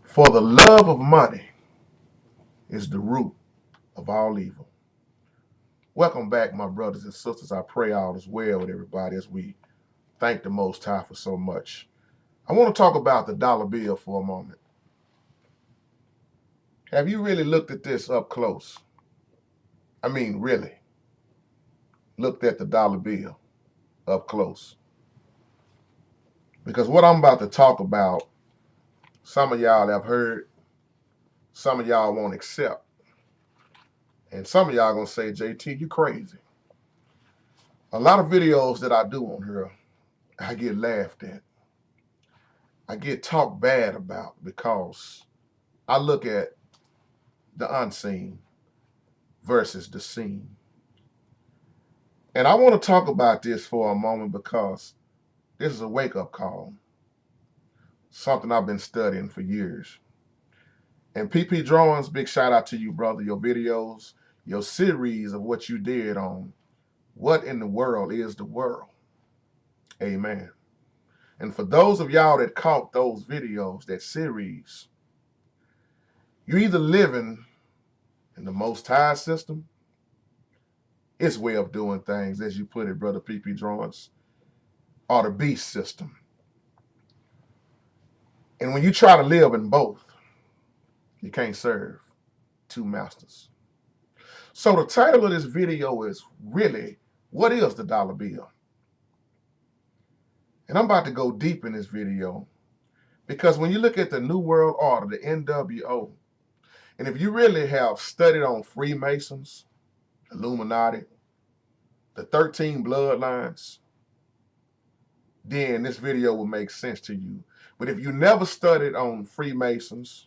For the love of money is the root of all evil. Welcome back, my brothers and sisters. I pray all is well with everybody as we thank the Most High for so much. I want to talk about the dollar bill for a moment. Have you really looked at this up close? I mean, really looked at the dollar bill up close? Because what I'm about to talk about, some of y'all have heard, some of y'all won't accept. And some of y'all gonna say, JT, you crazy. A lot of videos that I do on here, I get laughed at. I get talked bad about because I look at the unseen versus the seen. And I want to talk about this for a moment because this is a wake-up call, something I've been studying for years. And PP Drawings, big shout out to you, brother. Your videos, your series of what you did on what in the world is the world. Amen. And for those of y'all that caught those videos, that series, you're either living in the Most High system, its way of doing things, as you put it, brother PP Drawings, or the beast system. And when you try to live in both, you can't serve two masters. So the title of this video is really, what is the dollar bill? And I'm about to go deep in this video because when you look at the New World Order, the NWO, and if you really have studied on Freemasons, Illuminati, the 13 bloodlines, then this video will make sense to you. But if you never studied on Freemasons,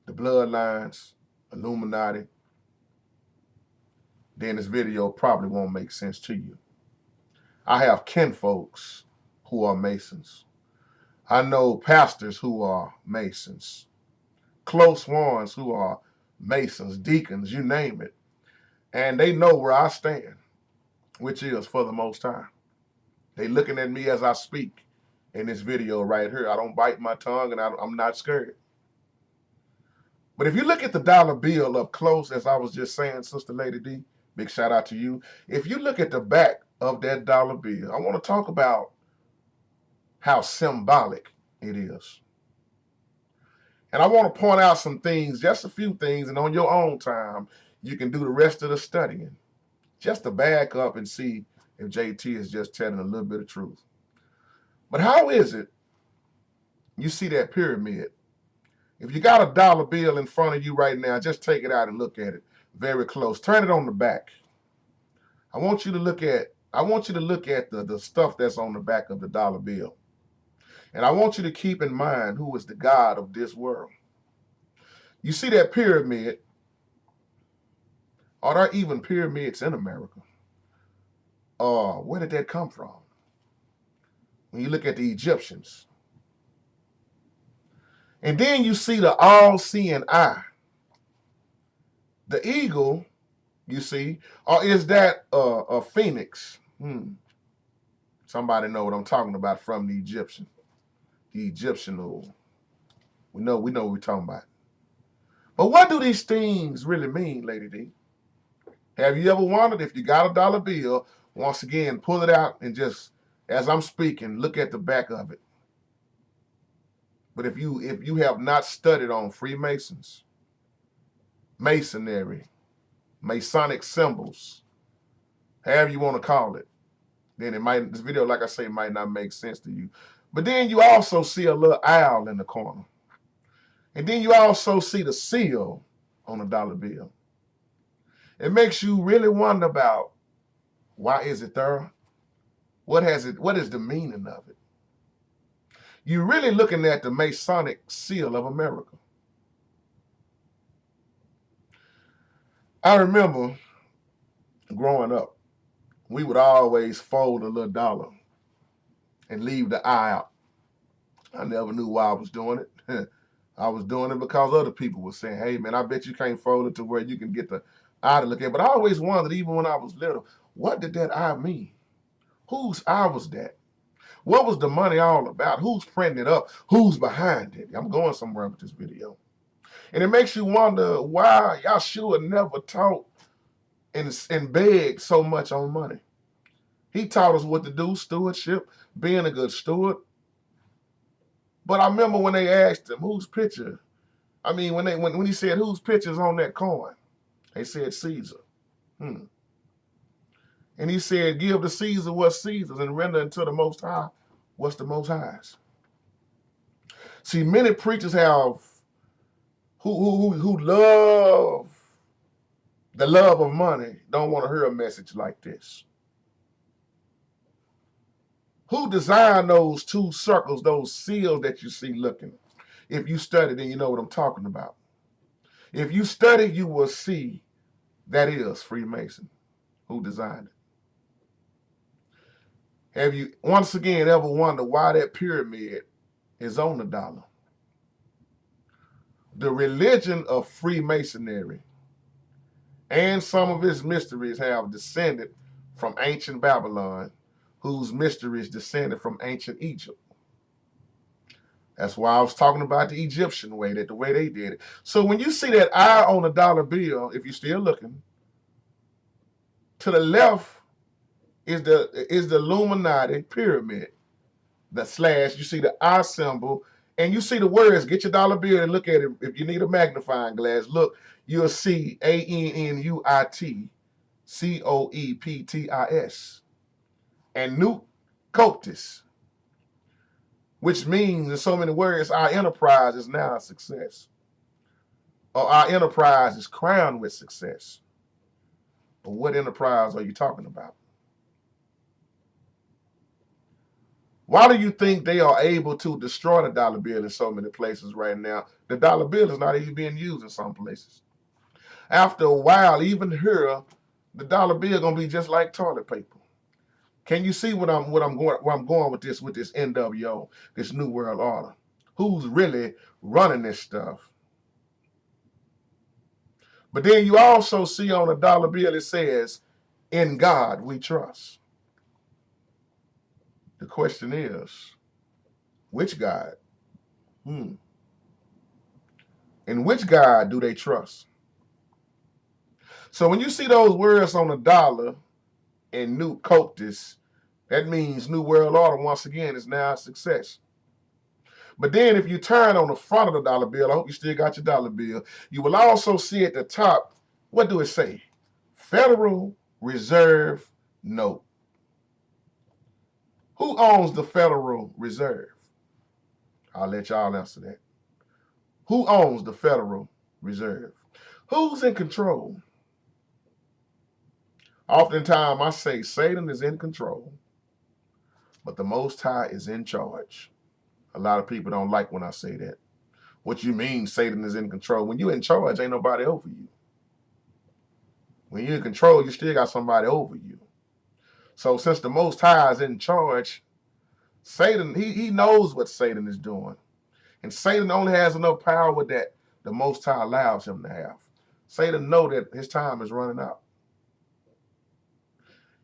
the bloodlines, Illuminati, then this video probably won't make sense to you. I have kinfolks who are Masons. I know pastors who are Masons, close ones who are Masons, deacons, you name it. And they know where I stand, which is for the Most High. They looking at me as I speak in this video right here. I don't bite my tongue and I'm not scared. But if you look at the dollar bill up close, as I was just saying, Sister Lady D, big shout out to you. If you look at the back of that dollar bill, I want to talk about how symbolic it is. And I want to point out some things, just a few things, and on your own time, you can do the rest of the studying, just to back up and see if JT is just telling a little bit of truth. But how is it you see that pyramid? If you got a dollar bill in front of you right now, just take it out and look at it very close. Turn it on the back. I want you to look at the stuff that's on the back of the dollar bill. And I want you to keep in mind who is the God of this world. You see that pyramid? Are there even pyramids in America? Where did that come from? When you look at the Egyptians. And then you see the all-seeing eye. The eagle, you see, or is that a phoenix? Somebody know what I'm talking about from the Egyptian. The Egyptian old. We know what we're talking about. But what do these things really mean, Lady D? Have you ever wondered if you got a dollar bill, once again, pull it out and just, as I'm speaking, look at the back of it. But if you have not studied on Freemasons, Masonry, Masonic symbols, however you want to call it, then this video, like I say, might not make sense to you. But then you also see a little owl in the corner. And then you also see the seal on a dollar bill. It makes you really wonder about, why is it there? What is the meaning of it? You're really looking at the Masonic seal of America. I remember growing up, we would always fold a little dollar and leave the eye out. I never knew why I was doing it. I was doing it because other people were saying, hey, man, I bet you can't fold it to where you can get the eye to look at. But I always wondered, even when I was little, what did that eye mean? Whose eye was that? What was the money all about? Who's printing it up? Who's behind it? I'm going somewhere with this video. And it makes you wonder why Yahshua never taught and begged so much on money. He taught us what to do, stewardship, being a good steward. But I remember when they asked him, whose picture? I mean, when he said, whose picture's on that coin? They said Caesar. And he said, give to Caesar what's Caesar's and render unto the Most High what's the Most High's. See, many preachers have who love the love of money don't want to hear a message like this. Who designed those two circles, those seals that you see looking? If you study, then you know what I'm talking about. If you study, you will see that is Freemason. Who designed it? Have you once again ever wondered why that pyramid is on the dollar? The religion of Freemasonry and some of its mysteries have descended from ancient Babylon, whose mysteries descended from ancient Egypt. That's why I was talking about the Egyptian way, the way they did it. So when you see that eye on a dollar bill, if you're still looking, to the left is the Illuminati pyramid, the slash. You see the eye symbol, and you see the words. Get your dollar bill and look at it. If you need a magnifying glass, look, you'll see ANNUIT COEPTIS and Newt Coptis, which means in so many words, our enterprise is now a success, or our enterprise is crowned with success. But what enterprise are you talking about? Why do you think they are able to destroy the dollar bill in so many places right now? The dollar bill is not even being used in some places. After a while, even here, the dollar bill gonna be just like toilet paper. Can you see where I'm going with this NWO, this New World Order? Who's really running this stuff? But then you also see on a dollar bill it says, "In God we trust." The question is, which God? In which God do they trust? So when you see those words on a dollar in New Coptis, that means New World Order once again is now a success. But then if you turn on the front of the dollar bill, I hope you still got your dollar bill, you will also see at the top, what do it say? Federal Reserve Note. Who owns the Federal Reserve? I'll let y'all answer that. Who owns the Federal Reserve? Who's in control? Oftentimes I say Satan is in control, but the Most High is in charge. A lot of people don't like when I say that. What you mean Satan is in control? When you're in charge, ain't nobody over you. When you're in control, you still got somebody over you. So since the Most High is in charge, Satan, he knows what Satan is doing. And Satan only has enough power that the Most High allows him to have. Satan knows that his time is running out.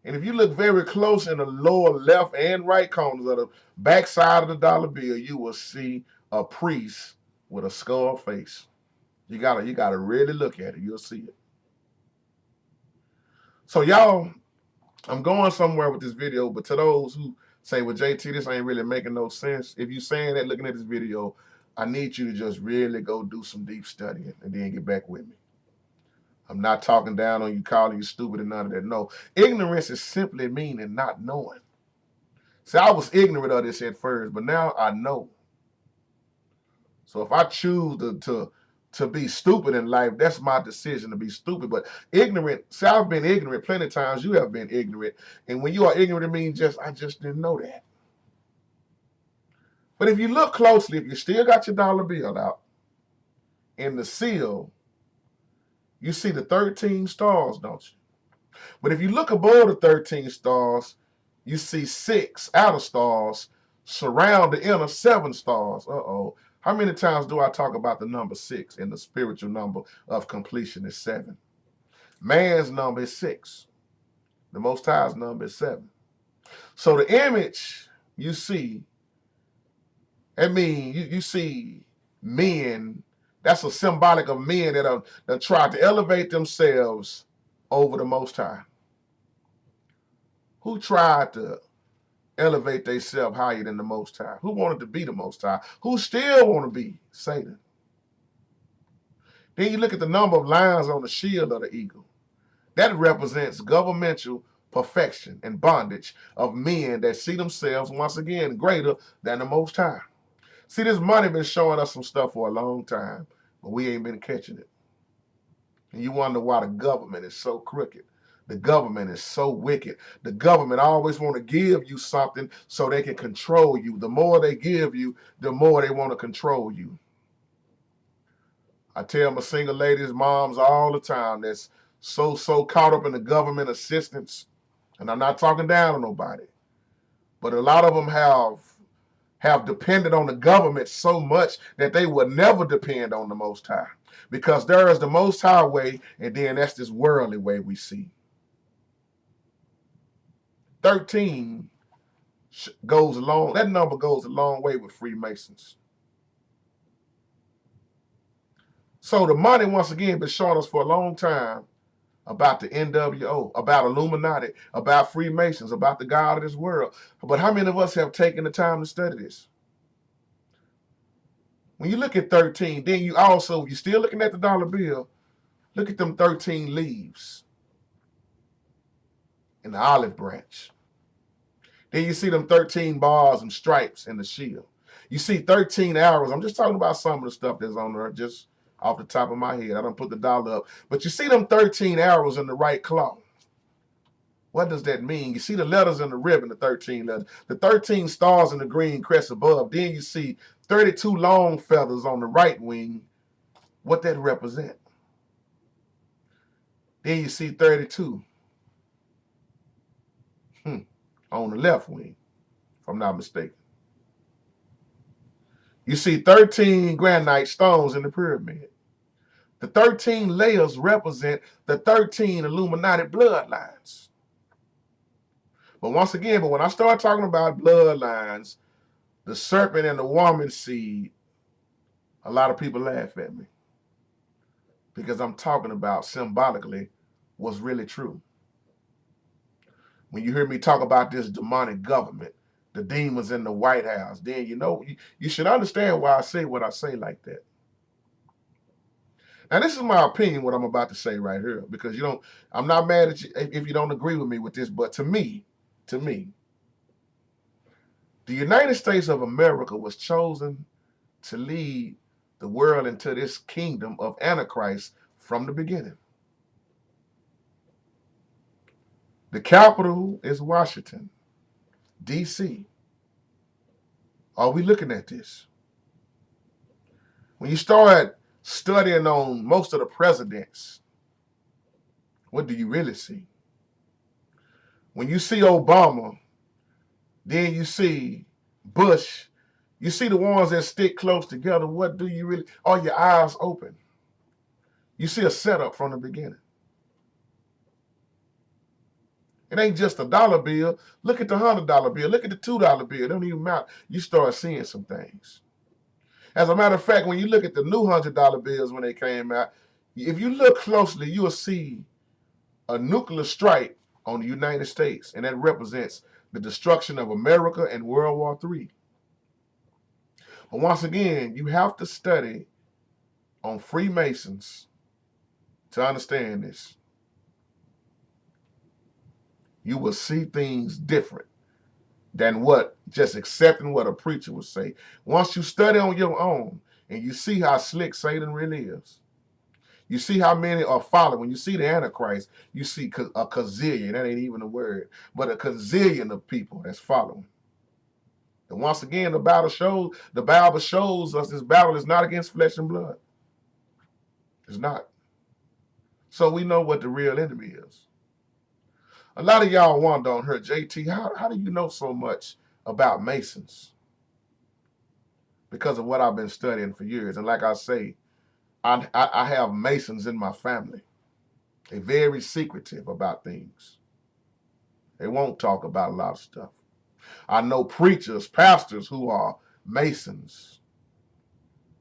And if you look very close in the lower left and right corners of the back side of the dollar bill, you will see a priest with a skull face. You gotta really look at it. You'll see it. So y'all, I'm going somewhere with this video, but to those who say, well, JT, this ain't really making no sense. If you're saying that looking at this video, I need you to just really go do some deep studying and then get back with me. I'm not talking down on you, calling you stupid and none of that. No, ignorance is simply meaning not knowing. See, I was ignorant of this at first, but now I know. So if I choose to be stupid in life, that's my decision to be stupid. But ignorant, see, I've been ignorant plenty of times. You have been ignorant. And when you are ignorant, it means I just didn't know that. But if you look closely, if you still got your dollar bill out, in the seal, you see the 13 stars, don't you? But if you look above the 13 stars, you see 6 outer stars surround the inner 7 stars. Uh-oh. How many times do I talk about the number 6 and the spiritual number of completion is 7? Man's number is 6. The Most High's number is 7. So the image you see, you see men, that's a symbolic of men that try to elevate themselves over the Most High. Who tried to elevate themselves higher than the Most High? Who wanted to be the Most High? Who still want to be Satan? Then you look at the number of lines on the shield of the eagle. That represents governmental perfection and bondage of men that see themselves, once again, greater than the Most High. See, this money been showing us some stuff for a long time, but we ain't been catching it. And you wonder why the government is so crooked. The government is so wicked. The government always want to give you something so they can control you. The more they give you, the more they want to control you. I tell my single ladies, moms all the time that's so caught up in the government assistance, and I'm not talking down on nobody, but a lot of them have depended on the government so much that they would never depend on the Most High, because there is the Most High way, and then that's this worldly way we see. 13 goes along, that number goes a long way with Freemasons. So the money, once again, been showing us for a long time about the NWO, about Illuminati, about Freemasons, about the God of this world. But how many of us have taken the time to study this? When you look at 13, then you also, if you're still looking at the dollar bill, look at them 13 leaves in the olive branch. Then you see them 13 bars and stripes in the shield. You see 13 arrows. I'm just talking about some of the stuff that's on there, just off the top of my head. I don't put the dollar up. But you see them 13 arrows in the right claw. What does that mean? You see the letters in the ribbon, the 13 letters. The 13 stars in the green crest above. Then you see 32 long feathers on the right wing. What that represent? Then you see 32 on the left wing, if I'm not mistaken. You see 13 granite stones in the pyramid. The 13 layers represent the 13 Illuminati bloodlines. But once again, when I start talking about bloodlines, the serpent and the woman seed, a lot of people laugh at me, because I'm talking about symbolically what's really true. When you hear me talk about this demonic government, the demons in the White House, then you should understand why I say what I say like that. Now, this is my opinion, what I'm about to say right here, because I'm not mad at you if you don't agree with me with this, but to me, the United States of America was chosen to lead the world into this kingdom of Antichrist from the beginning. The capital is Washington, D.C. Are we looking at this? When you start studying on most of the presidents, what do you really see? When you see Obama, then you see Bush, you see the ones that stick close together, what do you really, are your eyes open? You see a setup from the beginning. It ain't just a dollar bill. Look at the $100 bill. Look at the $2 bill. It don't even matter. You start seeing some things. As a matter of fact, when you look at the new $100 bills when they came out, if you look closely, you will see a nuclear strike on the United States, and that represents the destruction of America and World War III. But once again, you have to study on Freemasons to understand this. You will see things different than what just accepting what a preacher would say. Once you study on your own and you see how slick Satan really is, you see how many are following. You see the Antichrist, you see a gazillion, that ain't even a word, but a gazillion of people that's following. And once again, the Bible shows us this battle is not against flesh and blood. It's not. So we know what the real enemy is. A lot of y'all wonder on her, JT, how do you know so much about Masons? Because of what I've been studying for years. And like I say, I have Masons in my family. They're very secretive about things. They won't talk about a lot of stuff. I know preachers, pastors who are Masons.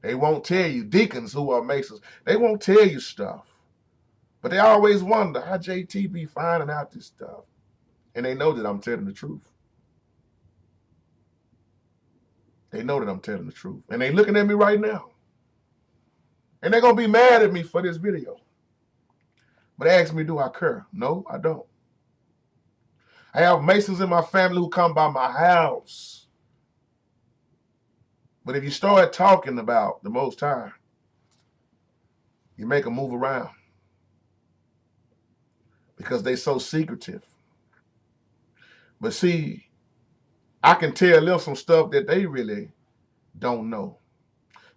They won't tell you, deacons who are Masons, they won't tell you stuff. But they always wonder how JT be finding out this stuff. And they know that I'm telling the truth. They know that I'm telling the truth. And they looking at me right now. And they're going to be mad at me for this video. But they ask me, do I care? No, I don't. I have Masons in my family who come by my house. But if you start talking about the Most High, you make them move around. Because they so secretive. But see, I can tell them some stuff that they really don't know.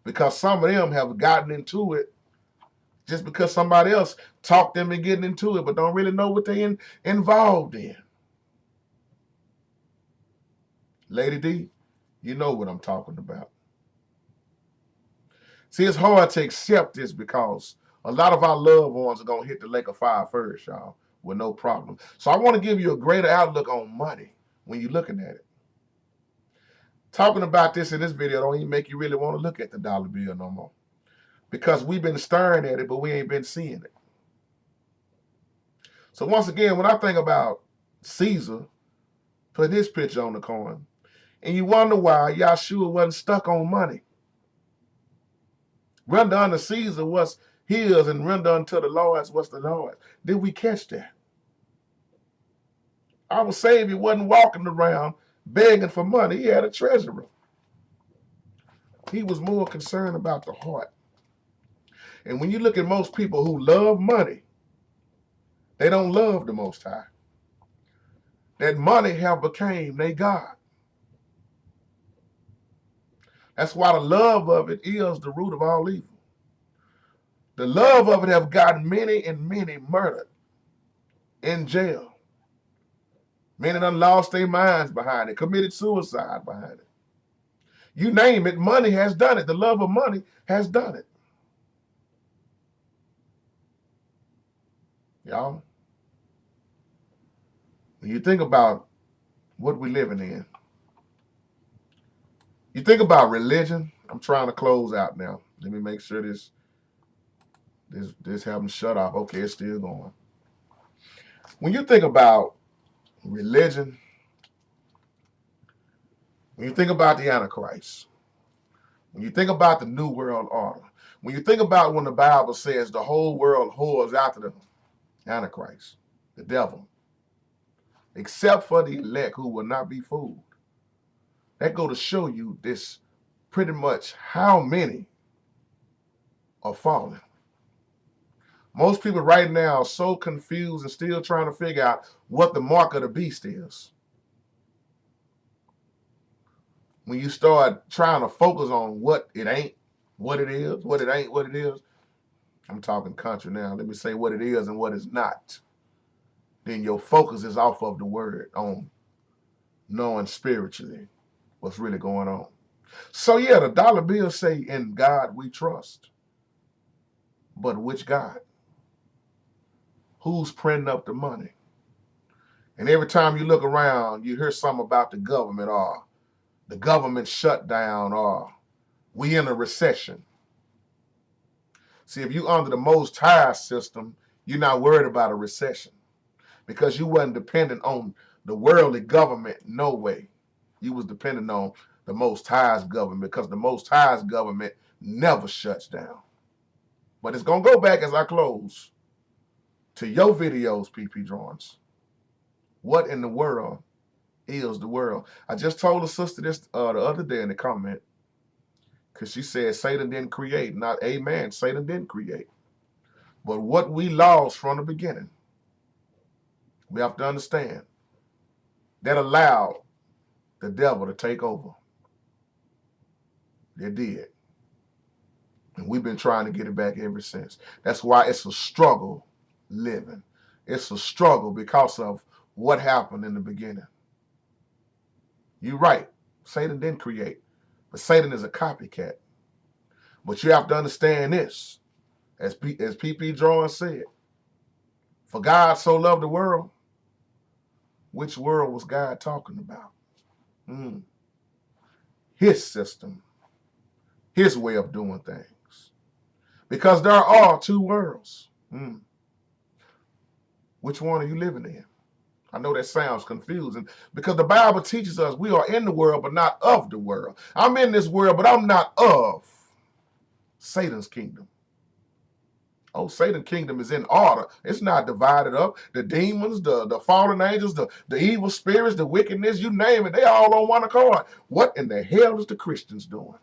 Because some of them have gotten into it just because somebody else talked them and getting into it, but don't really know what they involved in. Lady D, you know what I'm talking about. See, it's hard to accept this because a lot of our loved ones are going to hit the lake of fire first, y'all, with no problem. So I want to give you a greater outlook on money when you're looking at it. Talking about this in this video don't even make you really want to look at the dollar bill no more. Because we've been staring at it, but we ain't been seeing it. So once again, when I think about Caesar, put his picture on the coin, and you wonder why Yahshua wasn't stuck on money. Render unto Caesar what's his, and render unto the Lord what's the Lord's. Did we catch that? Our Savior wasn't walking around begging for money. He had a treasurer. He was more concerned about the heart. And when you look at most people who love money, they don't love the Most High. That money have became their God. That's why the love of it is the root of all evil. The love of it have gotten many and many murdered in jail. Many done lost their minds behind it, committed suicide behind it. You name it, money has done it. The love of money has done it. Y'all, when you think about what we're living in, you think about religion. I'm trying to close out now. Let me make sure this haven't shut off. Okay, it's still going. When you think about religion, when you think about the Antichrist, when you think about the New World Order, when you think about when the Bible says the whole world whores after the Antichrist, the devil, except for the elect who will not be fooled, that go to show you this pretty much how many are falling. Most people right now are so confused and still trying to figure out what the mark of the beast is. When you start trying to focus on what it ain't, what it is, what it ain't, what it is, I'm talking country now. Let me say what it is and what it's not. Then your focus is off of the word on knowing spiritually what's really going on. So yeah, the dollar bill say, in God we trust. But which God? Who's printing up the money? And every time you look around, you hear something about the government, or the government shutdown, or we in a recession. See, if you under the Most High system, you're not worried about a recession because you wasn't dependent on the worldly government, no way. You was dependent on the Most High's government because the Most High's government never shuts down. But it's going to go back as I close to your videos, PP Drawings. What in the world is the world? I just told a sister this the other day in the comment because she said Satan didn't create. Not amen. Satan didn't create. But what we lost from the beginning, we have to understand, that allowed the devil to take over. It did. And we've been trying to get it back ever since. That's why it's a struggle living. It's a struggle because of what happened in the beginning. You're right. Satan didn't create. But Satan is a copycat. But you have to understand this. As P.P. Drawing said, for God so loved the world, which world was God talking about? Mm. His system, his way of doing things. Because there are two worlds. Mm. Which one are you living in? I know that sounds confusing because the Bible teaches us we are in the world, but not of the world. I'm in this world, but I'm not of Satan's kingdom. Oh, Satan's kingdom is in order. It's not divided up. The demons, the fallen angels, the evil spirits, the wickedness, you name it, they all on one accord. What in the hell is the Christians doing?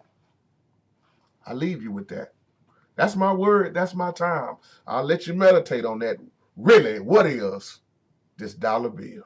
I leave you with that. That's my word. That's my time. I'll let you meditate on that. Really, what is this dollar bill?